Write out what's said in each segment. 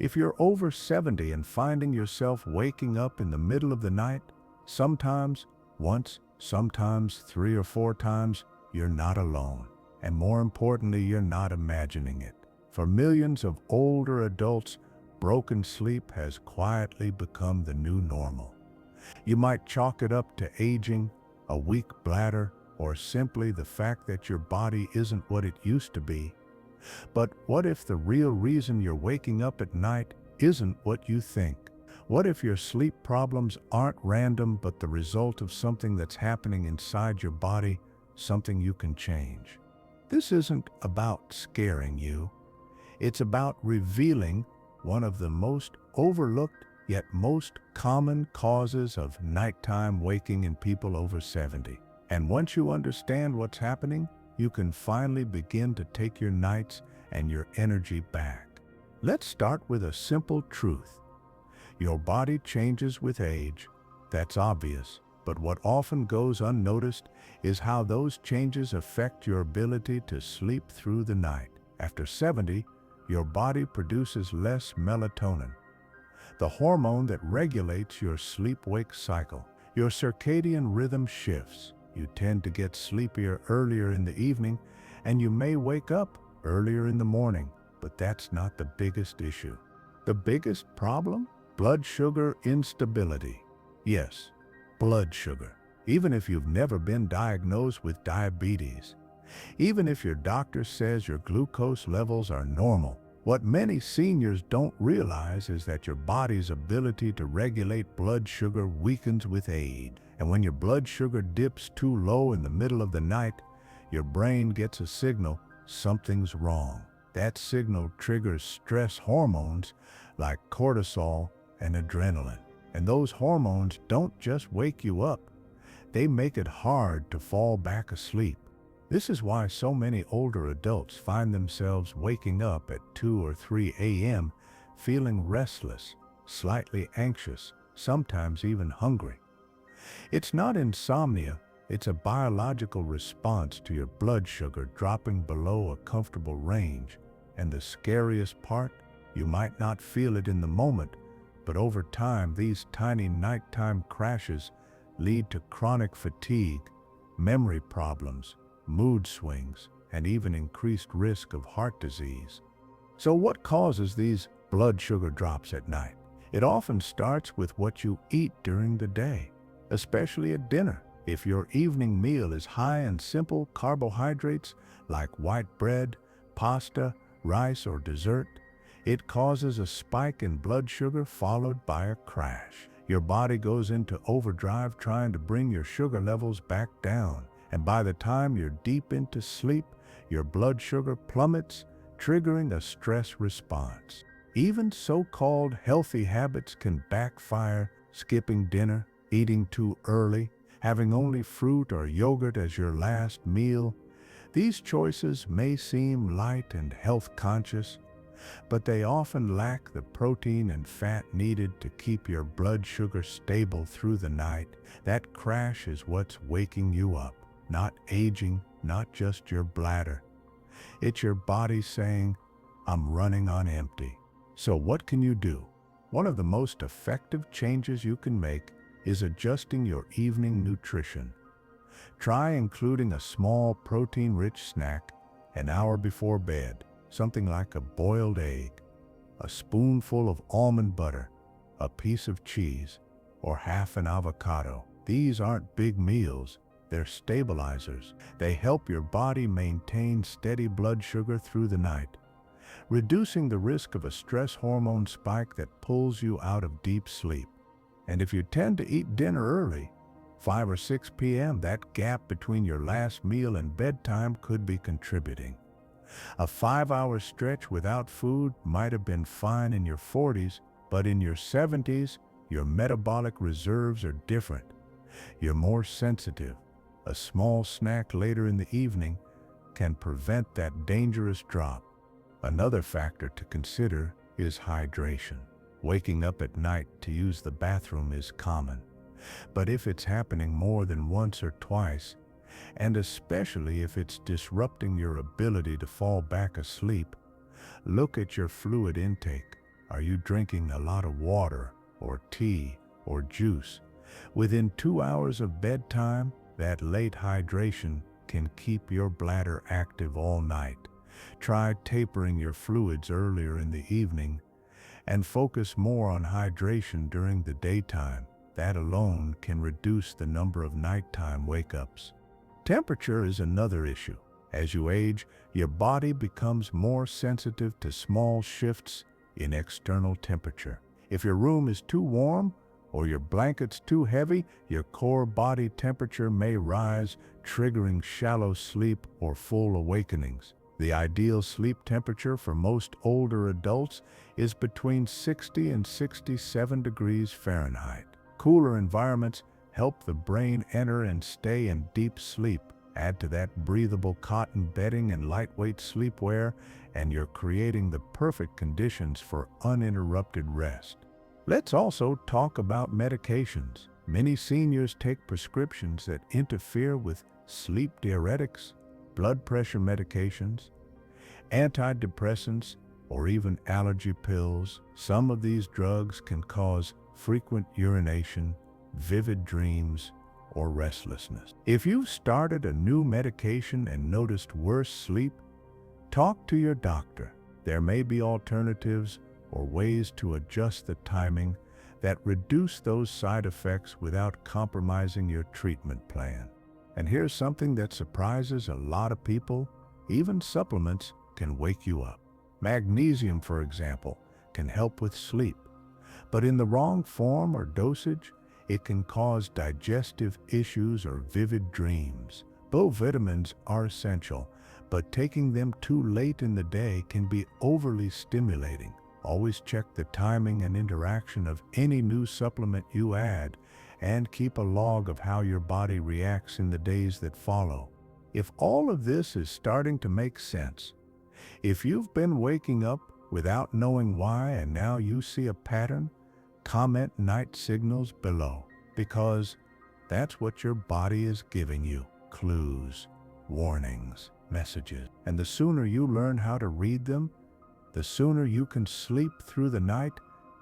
If you're over 70 and finding yourself waking up in the middle of the night, sometimes once, sometimes 3 or 4 times, you're not alone. And more importantly, you're not imagining it. For millions of older adults, broken sleep has quietly become the new normal. You might chalk it up to aging, a weak bladder, or simply the fact that your body isn't what it used to be. But what if the real reason you're waking up at night isn't what you think? What if your sleep problems aren't random but the result of something that's happening inside your body, something you can change? This isn't about scaring you. It's about revealing one of the most overlooked yet most common causes of nighttime waking in people over 70. And once you understand what's happening, you can finally begin to take your nights and your energy back. Let's start with a simple truth. Your body changes with age. That's obvious. But what often goes unnoticed is how those changes affect your ability to sleep through the night. After 70, your body produces less melatonin, the hormone that regulates your sleep-wake cycle. Your circadian rhythm shifts. You tend to get sleepier earlier in the evening, and you may wake up earlier in the morning, but that's not the biggest issue. The biggest problem? Blood sugar instability. Yes, blood sugar. Even if you've never been diagnosed with diabetes, even if your doctor says your glucose levels are normal, what many seniors don't realize is that your body's ability to regulate blood sugar weakens with age. And when your blood sugar dips too low in the middle of the night, your brain gets a signal something's wrong. That signal triggers stress hormones like cortisol and adrenaline. And those hormones don't just wake you up, they make it hard to fall back asleep. This is why so many older adults find themselves waking up at 2 or 3 a.m. feeling restless, slightly anxious, sometimes even hungry. It's not insomnia, it's a biological response to your blood sugar dropping below a comfortable range. And the scariest part, you might not feel it in the moment, but over time these tiny nighttime crashes lead to chronic fatigue, memory problems, mood swings, and even increased risk of heart disease. So what causes these blood sugar drops at night? It often starts with what you eat during the day, especially at dinner. If your evening meal is high in simple carbohydrates like white bread, pasta, rice, or dessert, it causes a spike in blood sugar followed by a crash. Your body goes into overdrive trying to bring your sugar levels back down. And by the time you're deep into sleep, your blood sugar plummets, triggering a stress response. Even so-called healthy habits can backfire: skipping dinner, eating too early, having only fruit or yogurt as your last meal. These choices may seem light and health-conscious, but they often lack the protein and fat needed to keep your blood sugar stable through the night. That crash is what's waking you up. Not aging, not just your bladder. It's your body saying, I'm running on empty. So what can you do? One of the most effective changes you can make is adjusting your evening nutrition. Try including a small protein-rich snack an hour before bed, something like a boiled egg, a spoonful of almond butter, a piece of cheese, or half an avocado. These aren't big meals. They're stabilizers. They help your body maintain steady blood sugar through the night, reducing the risk of a stress hormone spike that pulls you out of deep sleep. And if you tend to eat dinner early, 5 or 6 p.m., that gap between your last meal and bedtime could be contributing. A 5-hour stretch without food might have been fine in your 40s, but in your 70s, your metabolic reserves are different. You're more sensitive. A small snack later in the evening can prevent that dangerous drop. Another factor to consider is hydration. Waking up at night to use the bathroom is common, but if it's happening more than once or twice, and especially if it's disrupting your ability to fall back asleep, look at your fluid intake. Are you drinking a lot of water or tea or juice? Within 2 hours of bedtime, that late hydration can keep your bladder active all night. Try tapering your fluids earlier in the evening and focus more on hydration during the daytime. That alone can reduce the number of nighttime wake-ups. Temperature is another issue. As you age, your body becomes more sensitive to small shifts in external temperature. If your room is too warm or your blankets too heavy, your core body temperature may rise, triggering shallow sleep or full awakenings. The ideal sleep temperature for most older adults is between 60 and 67 degrees Fahrenheit. Cooler environments help the brain enter and stay in deep sleep. Add to that breathable cotton bedding and lightweight sleepwear, and you're creating the perfect conditions for uninterrupted rest. Let's also talk about medications. Many seniors take prescriptions that interfere with sleep diuretics, blood pressure medications, antidepressants, or even allergy pills. Some of these drugs can cause frequent urination, vivid dreams, or restlessness. If you've started a new medication and noticed worse sleep, talk to your doctor. There may be alternatives or ways to adjust the timing that reduce those side effects without compromising your treatment plan. And here's something that surprises a lot of people: even supplements can wake you up. Magnesium, for example, can help with sleep, but in the wrong form or dosage, it can cause digestive issues or vivid dreams. Both vitamins are essential, but taking them too late in the day can be overly stimulating. Always check the timing and interaction of any new supplement you add, and keep a log of how your body reacts in the days that follow. If all of this is starting to make sense, if you've been waking up without knowing why and now you see a pattern, comment night signals below, because that's what your body is giving you: clues, warnings, messages. And the sooner you learn how to read them, the sooner you can sleep through the night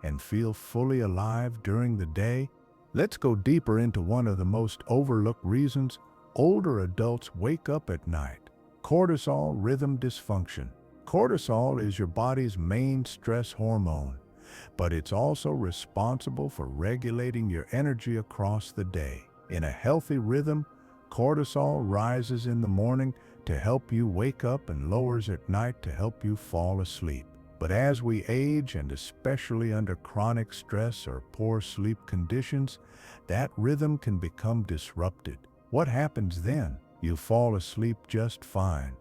and feel fully alive during the day. Let's go deeper into one of the most overlooked reasons older adults wake up at night: cortisol rhythm dysfunction. Cortisol is your body's main stress hormone, but it's also responsible for regulating your energy across the day. In a healthy rhythm, cortisol rises in the morning to help you wake up and lowers at night to help you fall asleep. But as we age, and especially under chronic stress or poor sleep conditions, that rhythm can become disrupted. What happens then? You fall asleep just fine,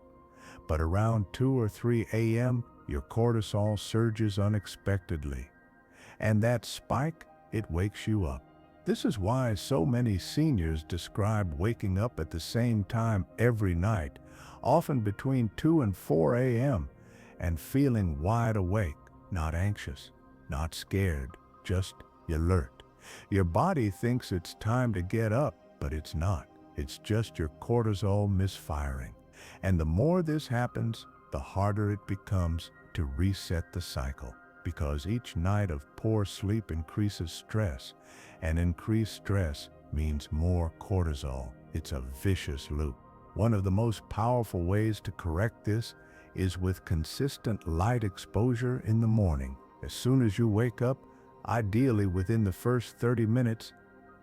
but around 2 or 3 a.m., your cortisol surges unexpectedly, and that spike, it wakes you up. This is why so many seniors describe waking up at the same time every night, often between 2 and 4 a.m., and feeling wide awake, not anxious, not scared, just alert. Your body thinks it's time to get up, but it's not. It's just your cortisol misfiring. And the more this happens, the harder it becomes to reset the cycle, because each night of poor sleep increases stress, and increased stress means more cortisol. It's a vicious loop. One of the most powerful ways to correct this is with consistent light exposure in the morning. As soon as you wake up, ideally within the first 30 minutes,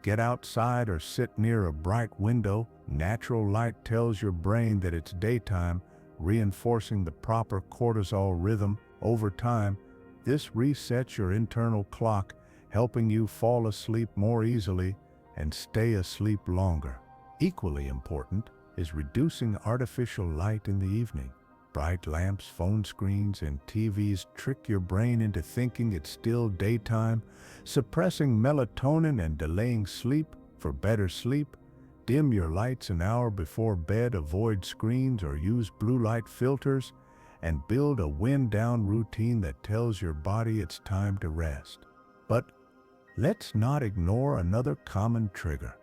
get outside or sit near a bright window. Natural light tells your brain that it's daytime, reinforcing the proper cortisol rhythm. Over time, this resets your internal clock, helping you fall asleep more easily and stay asleep longer. Equally important is reducing artificial light in the evening. Bright lamps, phone screens, and TVs trick your brain into thinking it's still daytime, suppressing melatonin and delaying sleep. For better sleep, dim your lights an hour before bed, avoid screens or use blue light filters, and build a wind-down routine that tells your body it's time to rest. But let's not ignore another common trigger: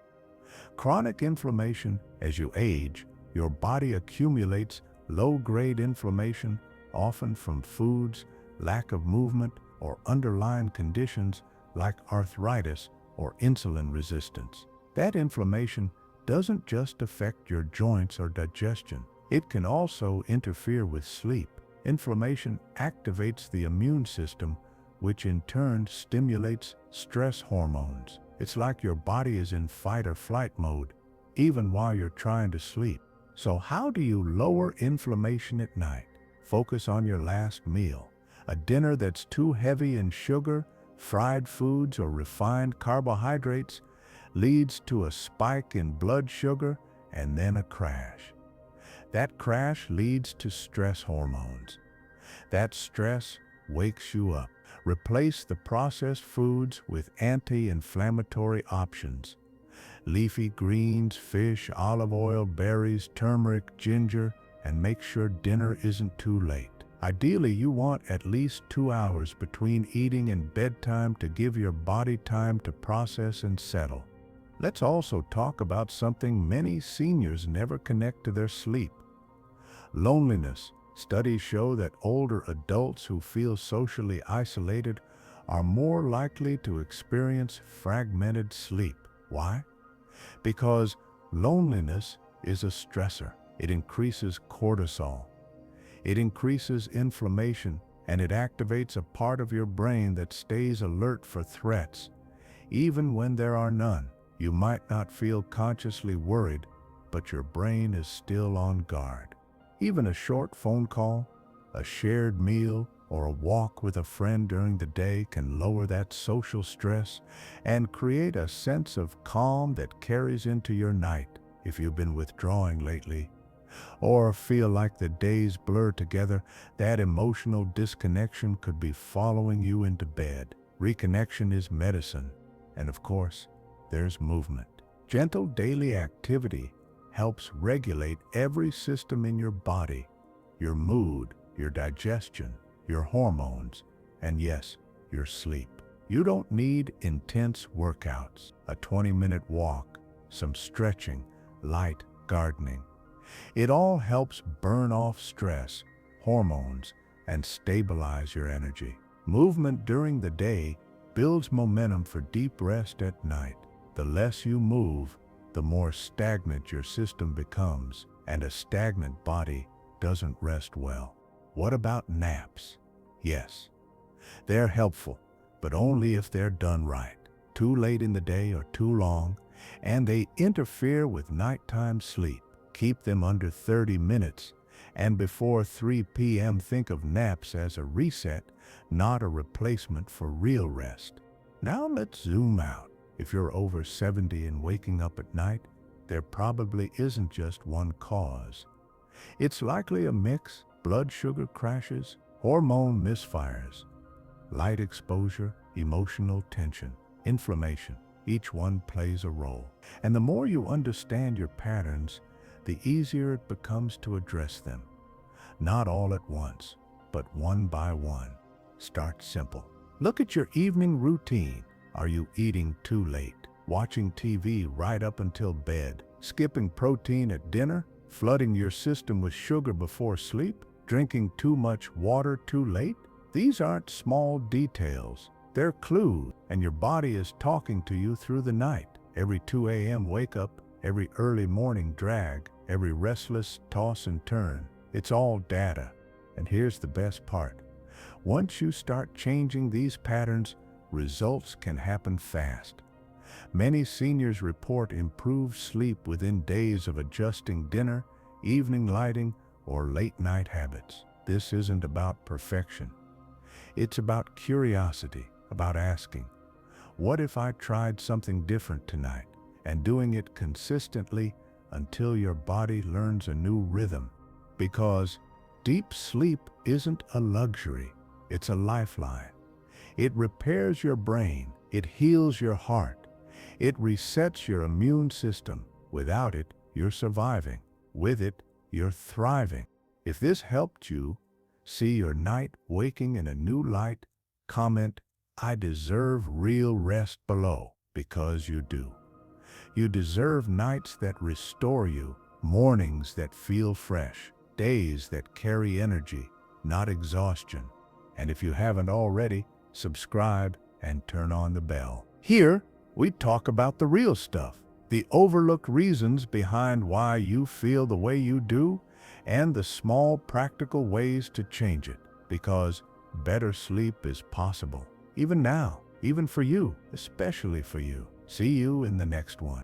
chronic inflammation. As you age, your body accumulates low-grade inflammation, often from foods, lack of movement, or underlying conditions like arthritis or insulin resistance. That inflammation doesn't just affect your joints or digestion. It can also interfere with sleep. Inflammation activates the immune system, which in turn stimulates stress hormones. It's like your body is in fight or flight mode, even while you're trying to sleep. So how do you lower inflammation at night? Focus on your last meal. A dinner that's too heavy in sugar, fried foods, or refined carbohydrates leads to a spike in blood sugar and then a crash. That crash leads to stress hormones. That stress wakes you up. Replace the processed foods with anti-inflammatory options. Leafy greens, fish, olive oil, berries, turmeric, ginger, and make sure dinner isn't too late. Ideally, you want at least 2 hours between eating and bedtime to give your body time to process and settle. Let's also talk about something many seniors never connect to their sleep: loneliness. Studies show that older adults who feel socially isolated are more likely to experience fragmented sleep. Why? Because loneliness is a stressor. It increases cortisol. It increases inflammation, and it activates a part of your brain that stays alert for threats, even when there are none. You might not feel consciously worried, but your brain is still on guard. Even a short phone call, a shared meal, or a walk with a friend during the day can lower that social stress and create a sense of calm that carries into your night. If you've been withdrawing lately, or feel like the days blur together, that emotional disconnection could be following you into bed. Reconnection is medicine, and of course, there's movement. Gentle daily activity helps regulate every system in your body: your mood, your digestion, your hormones, and yes, your sleep. You don't need intense workouts. A 20-minute walk, some stretching, light gardening. It all helps burn off stress, hormones, and stabilize your energy. Movement during the day builds momentum for deep rest at night. The less you move, the more stagnant your system becomes, and a stagnant body doesn't rest well. What about naps? Yes, they're helpful, but only if they're done right. Too late in the day or too long, and they interfere with nighttime sleep. Keep them under 30 minutes, and before 3 p.m. think of naps as a reset, not a replacement for real rest. Now let's zoom out. If you're over 70 and waking up at night, there probably isn't just one cause. It's likely a mix: blood sugar crashes, hormone misfires, light exposure, emotional tension, inflammation. Each one plays a role. And the more you understand your patterns, the easier it becomes to address them. Not all at once, but one by one. Start simple. Look at your evening routine. Are you eating too late? Watching TV right up until bed? Skipping protein at dinner? Flooding your system with sugar before sleep? Drinking too much water too late? These aren't small details. They're clues, and your body is talking to you through the night. Every 2 a.m. wake up, every early morning drag, every restless toss and turn. It's all data. And here's the best part. Once you start changing these patterns, results can happen fast. Many seniors report improved sleep within days of adjusting dinner, evening lighting, or late-night habits. This isn't about perfection. It's about curiosity, about asking, what if I tried something different tonight? And doing it consistently until your body learns a new rhythm. Because deep sleep isn't a luxury, it's a lifeline. It repairs your brain, it heals your heart, it resets your immune system. Without it, you're surviving. With it, you're thriving. If this helped you see your night waking in a new light, comment, "I deserve real rest" below, because you do. You deserve nights that restore you, mornings that feel fresh, days that carry energy, not exhaustion. And if you haven't already, subscribe, and turn on the bell. Here, we talk about the real stuff, the overlooked reasons behind why you feel the way you do, and the small practical ways to change it, because better sleep is possible, even now, even for you, especially for you. See you in the next one.